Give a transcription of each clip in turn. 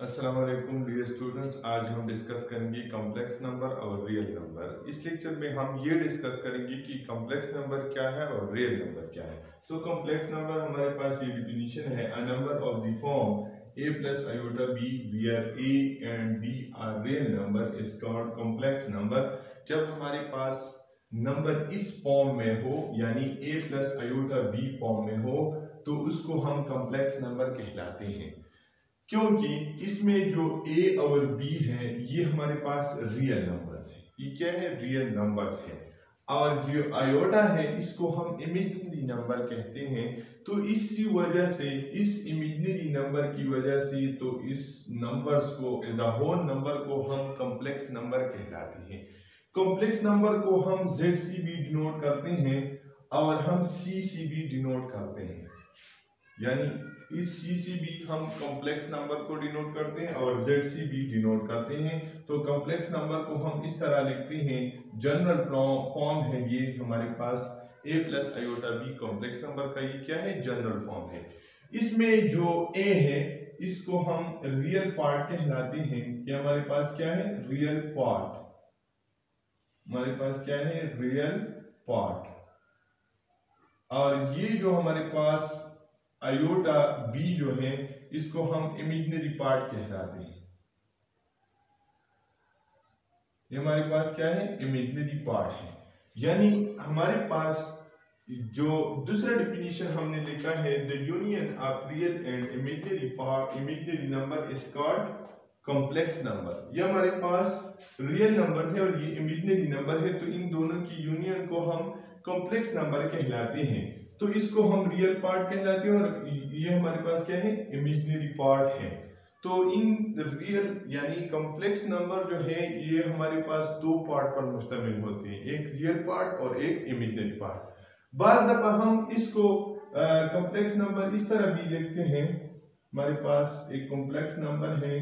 अस्सलाम वालेकुम dear students. आज हम डिस्कस करेंगे कॉम्प्लेक्स नंबर और रियल नंबर। इस लेक्चर में हम ये डिस्कस करेंगे कि कॉम्प्लेक्स नंबर क्या है और रियल नंबर क्या है। तो कॉम्प्लेक्स नंबर हमारे पास ये डिफिनीशन है, a number of the form a plus iota b where a and b are real number is called complex number। जब हमारे पास नंबर इस फॉर्म में हो यानी a plus iota b form में हो तो उसको हम कॉम्प्लेक्स नंबर कहलाते हैं, क्योंकि इसमें जो a और b है ये हमारे पास रियल नंबर्स है। ये क्या है? रियल नंबर्स है। और जो आयोटा है इसको हम इमेजिनरी नंबर कहते हैं। तो इसी वजह से, इस इमेजिनरी नंबर की वजह से, तो इस नंबर्स को एज अ होल नंबर को हम कॉम्प्लेक्स नंबर कहलाते हैं। कॉम्प्लेक्स नंबर को हम जेड सी भी डिनोट करते हैं और हम सी सी भी डिनोट करते हैं, यानी इस सी सी भी हम कॉम्प्लेक्स नंबर को डिनोट करते हैं और जेड सी भी डिनोट करते हैं। तो कॉम्प्लेक्स नंबर को हम इस तरह लिखते हैं, जनरल फॉर्म है ये हमारे पास a plus iota b complex number का। ये क्या है? जनरल फॉर्म है। इसमें जो a है इसको हम रियल पार्ट कहलाते हैं। ये हमारे पास क्या है? Real part. हमारे पास क्या है? Real part. और ये जो हमारे पास आयोटा b जो है इसको हम इमेजिनरी पार्ट कहलाते हैं। ये हमारे पास क्या है? इमेजिनरी पार्ट है। यानी हमारे पास जो दूसरा डिफिनीशन हमने लिखा है, the union of real and imaginary number is called complex number. ये हमारे पास रियल नंबर है और ये इमेजिनरी नंबर है, तो इन दोनों की यूनियन को हम कॉम्प्लेक्स नंबर कहलाते हैं। तो इसको हम रियल पार्ट कहलाते हैं और ये हमारे पास क्या है? इमेजिनरी पार्ट है। तो इन रियल यानी कॉम्प्लेक्स नंबर जो है ये हमारे पास दो पार्ट पर मुश्तमिल होते हैं, एक रियल पार्ट और एक इमेजिनरी पार्ट। बाज़ दफा हम इसको कॉम्प्लेक्स नंबर इस तरह भी लिखते हैं, हमारे पास एक कॉम्प्लेक्स नंबर है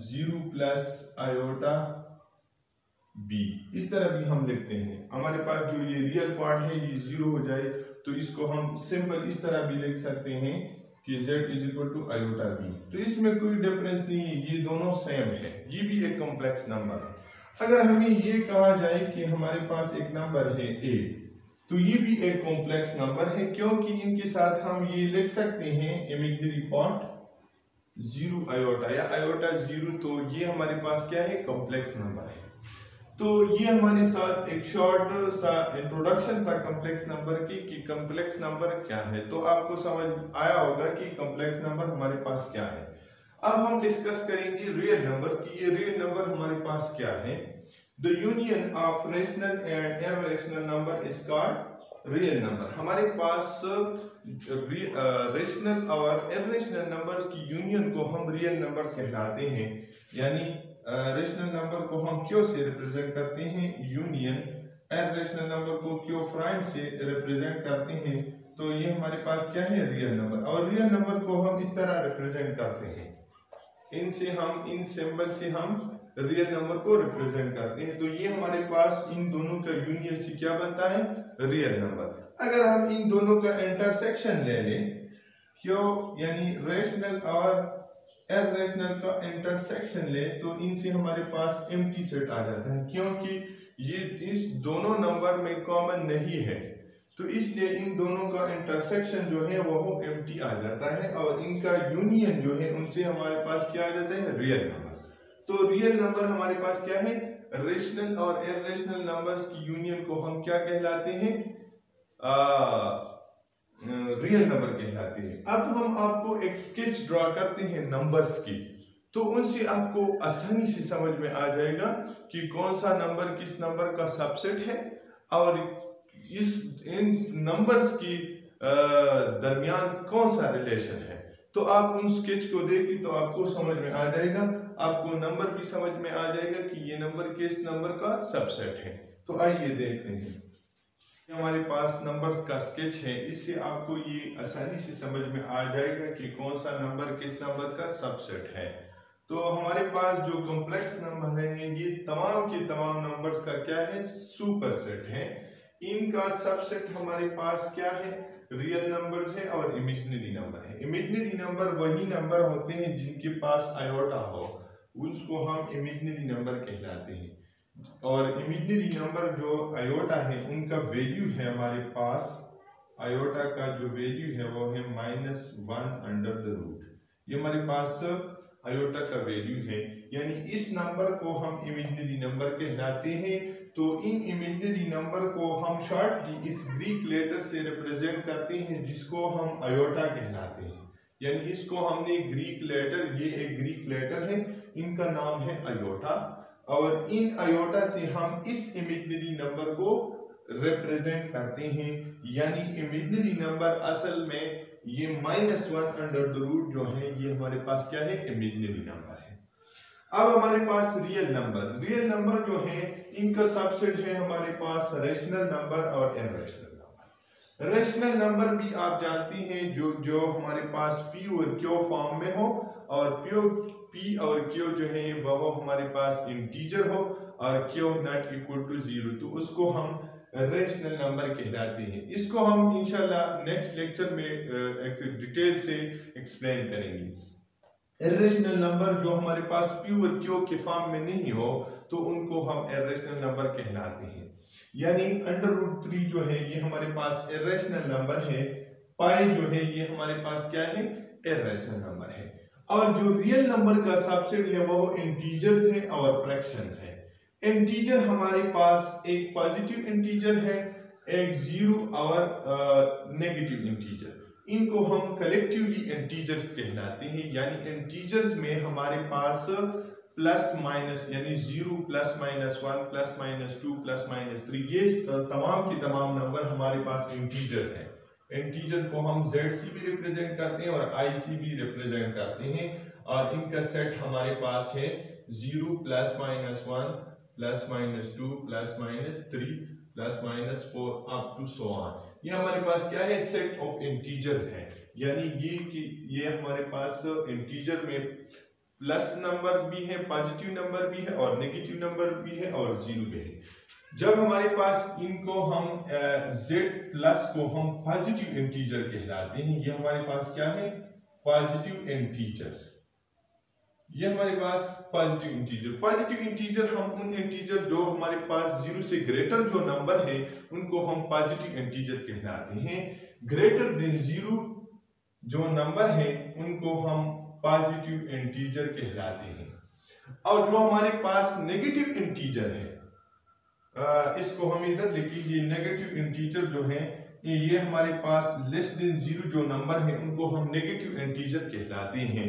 0 प्लस आयोटा b, इस तरह भी हम लिखते हैं। हमारे पास जो ये रियल पार्ट है ये 0 हो जाए तो इसको हम सिंपल इस तरह भी लिख सकते हैं कि z is equal to iota b। तो इसमें कोई डिफरेंस नहीं है, ये दोनों सेम है। ये भी एक कॉम्प्लेक्स नंबर है। अगर हमें ये कहा जाए कि हमारे पास एक नंबर है a, तो ये भी एक कॉम्प्लेक्स नंबर है, क्योंकि इनके साथ हम ये लिख सकते हैं इमेजिनरी पार्ट 0 आयोटा या आयोटा 0। तो ये हमारे पास क्या है? कॉम्प्लेक्स नंबर है। तो ये हमारे साथ एक शॉर्ट सा इंट्रोडक्शन था कॉम्प्लेक्स नंबर की कि कॉम्प्लेक्स नंबर क्या है। तो आपको समझ आया होगा कि कॉम्प्लेक्स नंबर हमारे पास क्या है। अब हम डिस्कस करेंगे रियल नंबर की। ये रियल नंबर हमारे पास क्या है? The union of rational and irrational number is called real number. हमारे पास रेशनल और इररेशनल नंबर्स की यूनियन को हम रियल नंबर कहलाते हैं। यानी रेशनल नंबर को हम क्यों से रिप्रेजेंट करते हैं? यूनियन। इररेशनल नंबर को क्यों फ्राइम से रिप्रेजेंट करते हैं? तो ये हमारे पास क्या है? Real number. और रियल नंबर को हम इस तरह रिप्रेजेंट करते हैं, इनसे हम इन सिंबल से हम रियल नंबर को रिप्रेजेंट करते हैं। तो ये हमारे पास इन दोनों का यूनियन से क्या बनता है? Real number. अगर हम इन दोनों का इंटरसेक्शन ले लें, क्यों यानी रेशनल और इररेशनल का इंटरसेक्शन ले, तो इनसे हमारे पास एम्प्टी सेट आ जाता है, क्योंकि ये इस दोनों नंबर में कॉमन नहीं है। तो इसलिए इन दोनों का इंटरसेक्शन जो है वो एम्प्टी आ जाता है और इनका यूनियन जो है उनसे हमारे पास क्या आ जाता है? Real number. तो रियल नंबर हमारे पास क्या है? रेशनल और इररेशनल नंबर्स की यूनियन को हम क्या कहलाते हैं? रियल नंबर कहलाते हैं। अब हम आपको एक स्केच ड्रॉ करते हैं नंबर्स की, तो उनसे आपको आसानी से समझ में आ जाएगा कि कौन सा नंबर किस नंबर का सबसेट है और इन नंबर्स की दरमियान कौन सा रिलेशन है। तो आप उन स्केच को देखिए तो आपको समझ में आ जाएगा, आपको नंबर भी समझ में आ जाएगा कि ये नंबर किस नंबर का सबसेट है। तो आइए देखते हैं। हमारे पास नंबर्स का स्केच है, इससे आपको ये आसानी से समझ में आ जाएगा कि कौन सा नंबर किस नंबर का सबसेट है। तो हमारे पास जो कॉम्प्लेक्स नंबर है ये तमाम के तमाम नंबर्स का क्या है? सुपरसेट है। इनका सबसेट हमारे पास क्या है? रियल नंबर्स है और इमेजिनरी नंबर है। इमेजिनरी नंबर वही नंबर होते हैं जिनके पास आयोटा हो, उसको हम इमेजिनरी नंबर कहलाते हैं। और इमेजिनरी नंबर जो आयोटा है उनका वैल्यू है हमारे पास, आयोटा का जो वैल्यू है वो है -1/√। ये हमारे पास आयोटा का वैल्यू है, यानी इस नंबर को हम इमेजिनरी नंबर कहलाते हैं। तो इन इमेजिनरी नंबर को हम शॉर्टली इस ग्रीक लेटर से रिप्रेजेंट करते हैं जिसको हम आयोटा कहलाते हैं। यानी इसको हमने ग्रीक लेटर, ये एक ग्रीक लेटर है, इनका नाम है आयोटा, और इन आयोटा से हम इस इमेजिनरी नंबर को रिप्रेजेंट करते हैं। यानी इमेजिनरी नंबर असल में ये -1/√, जो है ये हमारे पास क्या है, इमेजिनरी नंबर है। अब हमारे पास रियल नंबर, रियल नंबर जो है इनका सबसेट है हमारे पास रेशनल नंबर और इर्रेशनल नंबर। रेशनल नंबर भी आप जानती हैं जो हमारे पास पी और क्यू फॉर्म में हो, और पी और क्यू जो है वो हमारे पास इंटीजर हो और क्यू नॉट इक्वल टू 0, तो उसको हम रेशनल नंबर कहलाते हैं। इसको हम इंशाल्लाह नेक्स्ट लेक्चर में एक डिटेल से एक्सप्लेन करेंगे। इर्रेशनल नंबर जो हमारे पास पी और क्यू के फॉर्म में नहीं हो तो उनको हम इर्रेशनल नंबर कहलाते हैं। यानी √3 जो है ये हमारे पास इर्रेशनल नंबर है, पाई जो है ये हमारे पास क्या है, इर्रेशनल नंबर है। और जो रियल नंबर का सबसेट है वो इंटीजर्स है और फ्रैक्शंस है। इंटीजर हमारे पास एक पॉजिटिव इंटीजर है, एक जीरो और नेगेटिव इंटीजर, इनको हम कलेक्टिवली इंटीजर्स कहलाते हैं। यानी इंटीजर्स में हमारे पास प्लस माइनस, यानी 0 +-1 +-2 +-3, ये तमाम के तमाम नंबर हमारे पास इंटीजर्स हैं। इंटीजर को हम ZC भी रिप्रेजेंट करते हैं और IC भी रिप्रेजेंट करते हैं, और इनका सेट हमारे पास है 0 +-1 +-2 +-3 +-4 अप टू सो ऑन। ये हमारे पास क्या है, सेट ऑफ इंटीजर्स है। यानी ये हमारे पास इंटीजर में प्लस नंबर भी है, पॉजिटिव नंबर भी है और नेगेटिव नंबर भी है और जीरो भी है। जब हमारे पास इनको हम Z+ को हम पॉजिटिव इंटीजर कहलाते हैं। ये हमारे पास क्या है, पॉजिटिव इंटीजर्स, ये हमारे पास पॉजिटिव इंटीजर। पॉजिटिव इंटीजर हम उन इंटीजर जो हमारे पास 0 से ग्रेटर जो नंबर है उनको हम पॉजिटिव इंटीजर कहलाते हैं। ग्रेटर देन 0 जो नंबर है उनको हम पॉजिटिव इंटीजर कहलाते हैं। और जो हमारे पास नेगेटिव इंटीजर है, इसको हम इधर लिखिए, नेगेटिव इंटीजर जो है ये हमारे पास लेस देन 0 जो नंबर है उनको हम नेगेटिव इंटीजर कहलाते हैं।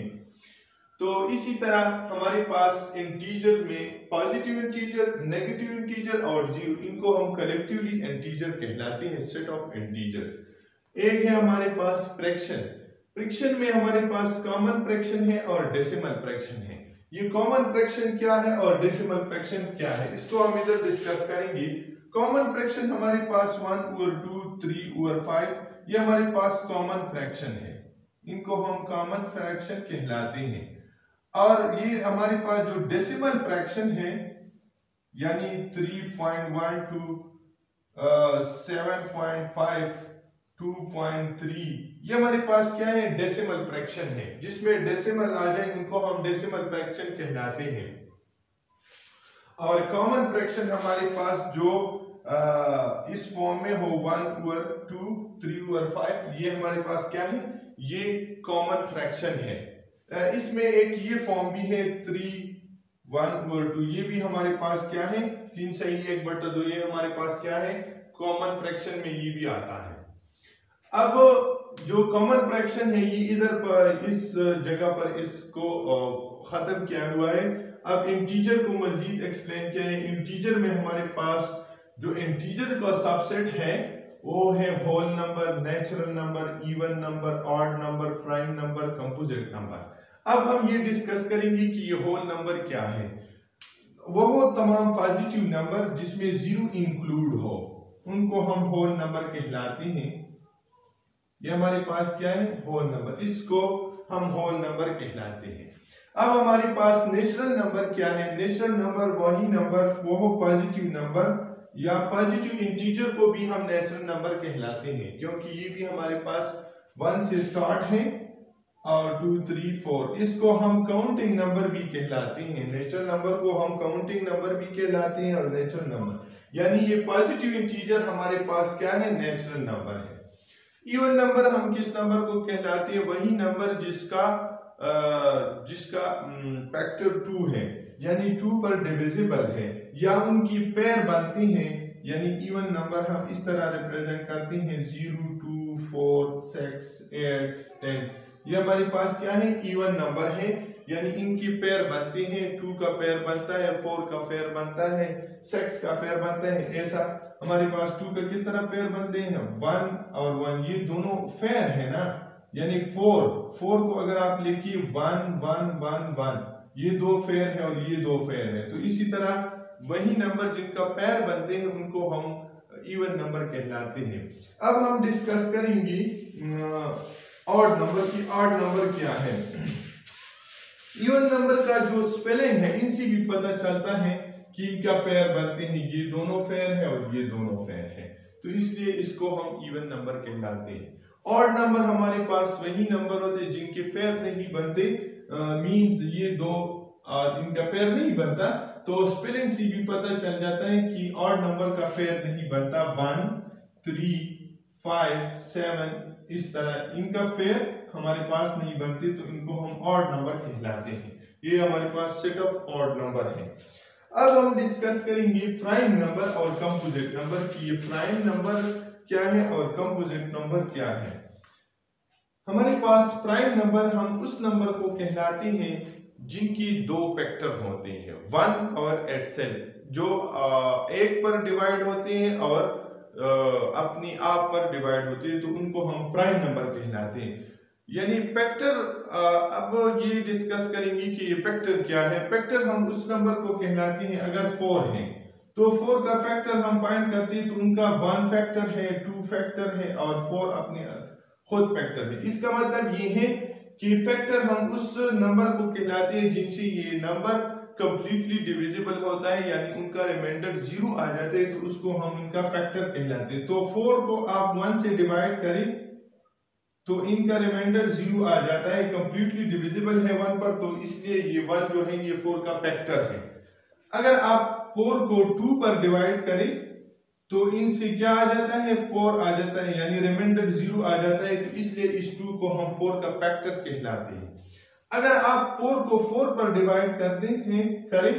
तो इसी तरह हमारे पास इंटीजर में पॉजिटिव इंटीजर, नेगेटिव इंटीजर और 0, इनको हम कलेक्टिवली इंटीजर कहलाते हैं, सेट ऑफ इंटीजर्स। एक है हमारे पास फ्रैक्शन। फ्रैक्शन में हमारे पास कॉमन फ्रैक्शन है और डेसिमल फ्रैक्शन है। ये कॉमन फ्रैक्शन क्या है और डेसिमल फ्रैक्शन क्या है, इसको हम इधर डिस्कस करेंगे। कॉमन फ्रैक्शन हमारे पास 1/2, 3/5, ये हमारे पास कॉमन फ्रैक्शन है, इनको हम कॉमन फ्रैक्शन कहलाते हैं। और ये हमारे पास जो डेसिमल फ्रैक्शन है, यानी 3.12, 7.5, 2.3, ये हमारे पास क्या है, डेसिमल फ्रैक्शन है। जिसमें डेसिमल आ जाए उनको हम डेसिमल फ्रैक्शन कहलाते हैं। और कॉमन फ्रैक्शन हमारे पास जो इस फॉर्म में हो 1/2, 3/5, ये हमारे पास क्या है, ये कॉमन फ्रैक्शन है। इसमें एक ये फॉर्म भी है 3/1/2, ये भी हमारे पास क्या है, 3 से 1/2, ये हमारे पास क्या है, कॉमन फ्रैक्शन में ये भी आता है। अब जो कॉमन फ्रैक्शन है ये इधर पर इस जगह पर इसको खत्म किया हुआ है। अब इंटीजर को मजीद एक्सप्लेन किया है। इंटीजर में हमारे पास जो इंटीजर का सबसेट है वो है whole number, natural number, even number, odd number, prime number, composite number. अब हम ये डिस्कस करेंगे कि ये होल नंबर क्या है। वो तमाम पॉजिटिव नंबर जिसमें 0 इंक्लूड हो उनको हम होल नंबर कहलाते हैं। ये हमारे पास क्या है, होल नंबर, इसको हम होल नंबर कहलाते हैं। अब हमारे पास नेचुरल नंबर क्या है। नेचुरल नंबर वही नंबर, वो पॉजिटिव नंबर या पॉजिटिव इंटीजर को भी हम नेचुरल नंबर कहलाते हैं, क्योंकि ये भी हमारे पास 1 से स्टार्ट है और 2 3 4, इसको हम काउंटिंग नंबर भी कहलाते हैं। नेचुरल नंबर को हम काउंटिंग नंबर भी कहलाते हैं और नेचुरल नंबर, यानी ये पॉजिटिव इंटीजर हमारे पास क्या है, नेचुरल नंबर है। इवन नंबर हम किस नंबर को कहलाते हैं, वही नंबर जिसका फैक्टर 2 है, यानी 2 पर डिविजिबल है या उनकी पेयर बनती हैं, यानी इवन नंबर हम इस तरह रिप्रेजेंट करते हैं 0 2 4 6 8 10, ये हमारे पास क्या है, इवन नंबर है, यानी इनकी पेयर बनती हैं। 2 का पेयर बनता है, 4 का पेयर बनता है, 6 का पेयर बनता है। ऐसा हमारे पास 2 का किस तरह पेयर बनते हैं, 1 और 1, ये दोनों पेयर है ना, यानी 4 को अगर आप लिखिए 1 1 1 1, ये 2 पेयर है और ये 2 पेयर है। तो इसी तरह वही नंबर जिनका पेयर बनते हैं उनको हम इवन नंबर कहलाते हैं। अब हम डिस्कस करेंगे ऑड नंबर की। ऑड नंबर क्या है, इवन नंबर का जो स्पेलिंग है इनसे भी पता चलता है कि इनका पेयर बनते हैं, ये दोनों पेयर है और ये दोनों पेयर है, तो इसलिए इसको हम इवन नंबर कहलाते हैं। ऑड नंबर हमारे पास वही नंबर होते हैं जिनके पेयर नहीं बनते, मींस ये दो इनका पेयर नहीं बनता, तो स्पेलिंग से भी पता चल जाता है कि ऑड नंबर का पेयर नहीं बनता। 1 3 5 7 इस तरह इनका पेयर हमारे पास नहीं बनते, तो इनको हम ऑड नंबर कहलाते हैं। ये हमारे पास सेट ऑफ ऑड नंबर है। अब हम डिस्कस करेंगे प्राइम नंबर और कंपोजिट नंबर की। ये प्राइम नंबर क्या है और कंपोजिट नंबर क्या है। हमारे पास प्राइम नंबर हम उस नंबर को कहलाते हैं जिनकी 2 फैक्टर होते हैं, 1 और एटसेल्फ, जो 1 पर डिवाइड होते हैं और अपनी आप पर डिवाइड होते हैं, तो उनको हम प्राइम नंबर कहलाते हैं। यानी फैक्टर, अब ये डिस्कस करेंगे कि ये फैक्टर क्या है। फैक्टर हम उस नंबर को कहलाते हैं, अगर 4 है तो 4 का फैक्टर हम फाइंड करते हैं, तो उनका 1 फैक्टर है, 2 फैक्टर है और 4 अपने खुद फैक्टर है। इसका मतलब ये है कि फैक्टर हम उस नंबर को कहलाते हैं जिनसे ये नंबर कंप्लीटली डिविजिबल होता है, यानी उनका रिमाइंडर 0 आ जाता है, तो उसको हम इनका फैक्टर कहलाते हैं। तो 4 को आप 1 से डिवाइड करें तो इनका रिमाइंडर 0 आ जाता है, कंप्लीटली डिविजिबल है 1 पर, तो इसलिए ये 1 जो है ये 4 का फैक्टर है। अगर आप 4 को 2 पर डिवाइड करें तो इनसे क्या आ जाता है, 4 आ जाता है, यानी रिमाइंडर 0 आ जाता है, तो इसलिए इस 2 को हम 4 का फैक्टर कहलाते हैं। अगर आप 4 को 4 पर डिवाइड करें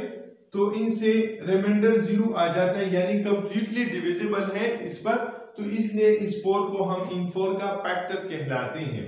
तो इनसे रिमाइंडर 0 आ जाता है, यानी कंप्लीटली डिविजिबल है इस पर, तो इसलिए इस 4 को हम इन 4 का फैक्टर कहलाते हैं।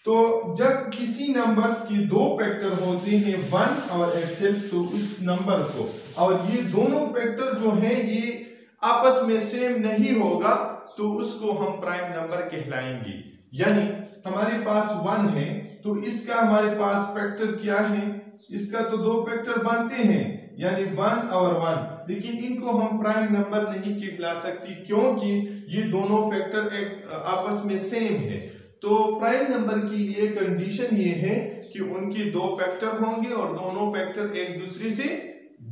तो जब किसी नंबर्स की 2 फैक्टर होते हैं 1 और एटसेल्फ, तो उस नंबर को, और ये दोनों फैक्टर जो है ये आपस में सेम नहीं होगा, तो उसको हम प्राइम नंबर कहलाएंगे। यानी हमारे पास 1 है तो इसका हमारे पास फैक्टर क्या है, इसका तो 2 फैक्टर बनते हैं, यानी 1 और 1, लेकिन इनको हम प्राइम नंबर नहीं कहला सकती क्योंकि ये दोनों फैक्टर एक आपस में सेम है। तो प्राइम नंबर की ये कंडीशन ये है कि उनके 2 फैक्टर होंगे और दोनों फैक्टर एक दूसरे से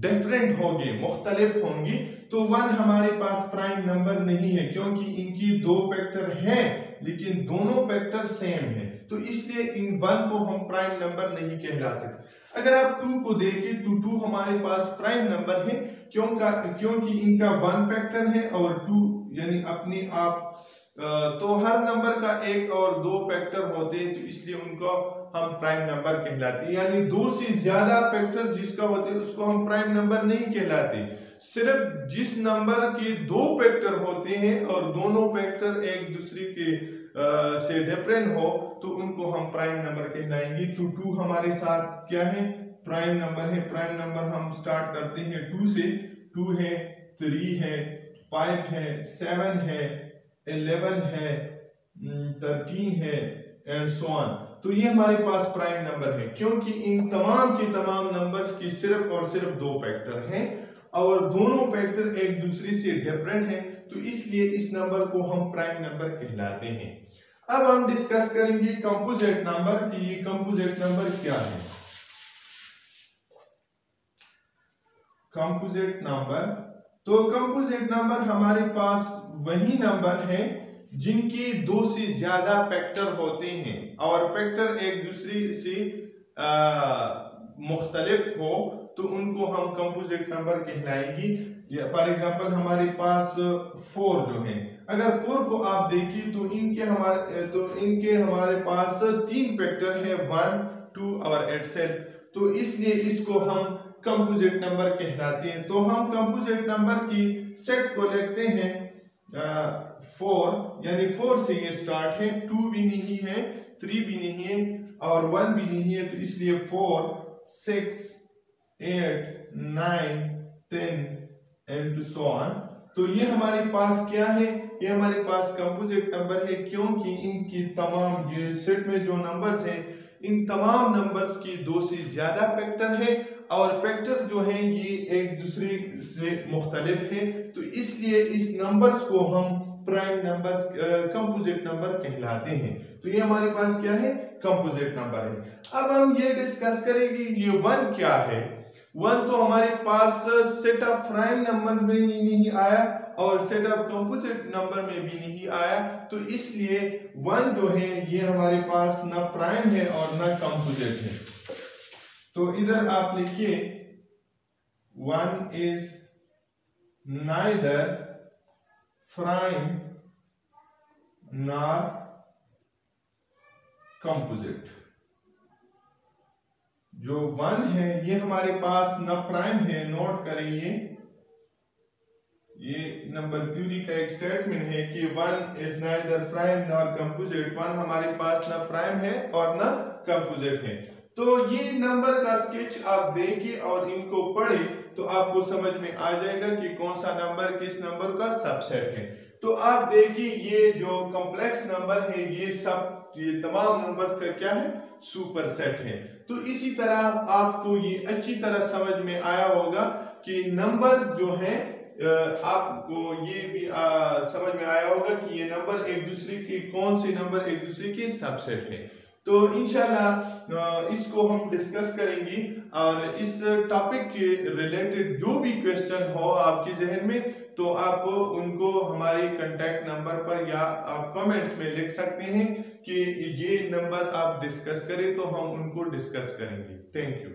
डिफरेंट होंगे, मुख्तलिफ होंगी, तो 1 हमारे पास प्राइम नंबर नहीं है क्योंकि इनकी 2 फैक्टर हैं लेकिन दोनों फैक्टर सेम है, तो इसलिए इन 1 को हम प्राइम नंबर नहीं कहला सकते। अगर आप 2 को देखें तो 2 हमारे पास प्राइम नंबर है क्योंकि इनका 1 फैक्टर है और 2 यानी अपने आप, तो हर नंबर का 1 और 2 फैक्टर होते हैं, तो इसलिए उनको हम प्राइम नंबर कहलाते हैं। यानी 2 से ज्यादा फैक्टर जिसका होते हैं उसको हम प्राइम नंबर नहीं कहलाते। सिर्फ जिस नंबर के 2 फैक्टर होते हैं और दोनों फैक्टर एक दूसरे के से डिफरेंट हो, तो उनको हम प्राइम नंबर कहलाएंगे। तो 2 हमारे साथ क्या है, प्राइम नंबर है। प्राइम नंबर हम स्टार्ट करते हैं 2 से। 2 है, 3 है, 5 है, 7 है, 11 है, 13 है एंड सो ऑन। तो ये हमारे पास प्राइम नंबर है क्योंकि इन तमाम के तमाम नंबर्स की सिर्फ और सिर्फ 2 फैक्टर हैं और दोनों फैक्टर एक दूसरे से डिफरेंट हैं, तो इसलिए इस नंबर को हम प्राइम नंबर कहलाते हैं। अब हम डिस्कस करेंगे कंपोजिट नंबर कि ये कंपोजिट नंबर क्या है। कंपोजिट नंबर तो कंपोजिट नंबर हमारे पास वही नंबर है जिनके दो से ज्यादा फैक्टर होते हैं और फैक्टर एक दूसरे से मुख्तलिफ हो तो उनको हम कंपोजिट नंबर कहलाएंगी। फॉर एग्जांपल हमारे पास 4 जो है, अगर 4 को आप देखिए तो इनके हमारे पास 3 फैक्टर है, 1, 2 और एटसेल्फ। तो इसलिए इसको हम कंपोजिट नंबर कहलाते हैं। तो हम कंपोजिट नंबर की सेट को लिखते हैं 4, यानी 4 से ये स्टार्ट है, 2 भी नहीं है, 3 भी नहीं है और 1 भी नहीं है। तो इसलिए 4, 6, 8, 9, 10 एंड सो ऑन। तो ये हमारे पास क्या है, ये हमारे पास कंपोजिट नंबर है, क्योंकि इनकी तमाम ये सेट में जो नंबर्स हैं इन तमाम नंबर्स की 2 से ज्यादा फैक्टर है और फैक्टर जो है ये एक दूसरे से मुख्तलिफ है। तो इसलिए इस नंबर्स को हम प्राइम नंबर्स कंपोजिट नंबर कहलाते हैं। तो ये हमारे पास क्या है, कंपोजिट नंबर है। अब हम ये डिस्कस करेंगे ये 1 क्या है। 1 तो हमारे पास सेट ऑफ प्राइम नंबर में भी नहीं आया और सेट ऑफ कंपोजिट नंबर में भी नहीं आया। तो इसलिए 1 जो है ये हमारे पास ना प्राइम है और ना कंपोजिट है। तो इधर आप लिखिए 1 is neither prime nor composite. जो 1 है ये हमारे पास ना प्राइम है, नोट करिए ये नंबर थ्योरी का एक स्टेटमेंट है कि 1 is neither prime nor composite. 1 हमारे पास ना प्राइम है और ना कंपोजिट है। तो ये नंबर का स्केच आप देखिए और इनको पढ़े तो आपको समझ में आ जाएगा कि कौन सा नंबर किस नंबर का सबसेट है। तो आप देखिए ये जो कॉम्प्लेक्स नंबर है ये तमाम नंबर्स का क्या है, सुपर सेट है। तो इसी तरह आपको ये अच्छी तरह समझ में आया होगा कि नंबर्स जो हैं आपको ये भी समझ में आया होगा कि ये नंबर एक दूसरे के कौन से नंबर एक दूसरे के सबसेट है। तो इंशाल्लाह इसको हम डिस्कस करेंगे और इस टॉपिक के रिलेटेड जो भी क्वेश्चन हो आपके जहन में तो आप उनको हमारे कांटेक्ट नंबर पर या आप कमेंट्स में लिख सकते हैं कि ये नंबर आप डिस्कस करें तो हम उनको डिस्कस करेंगे। Thank you.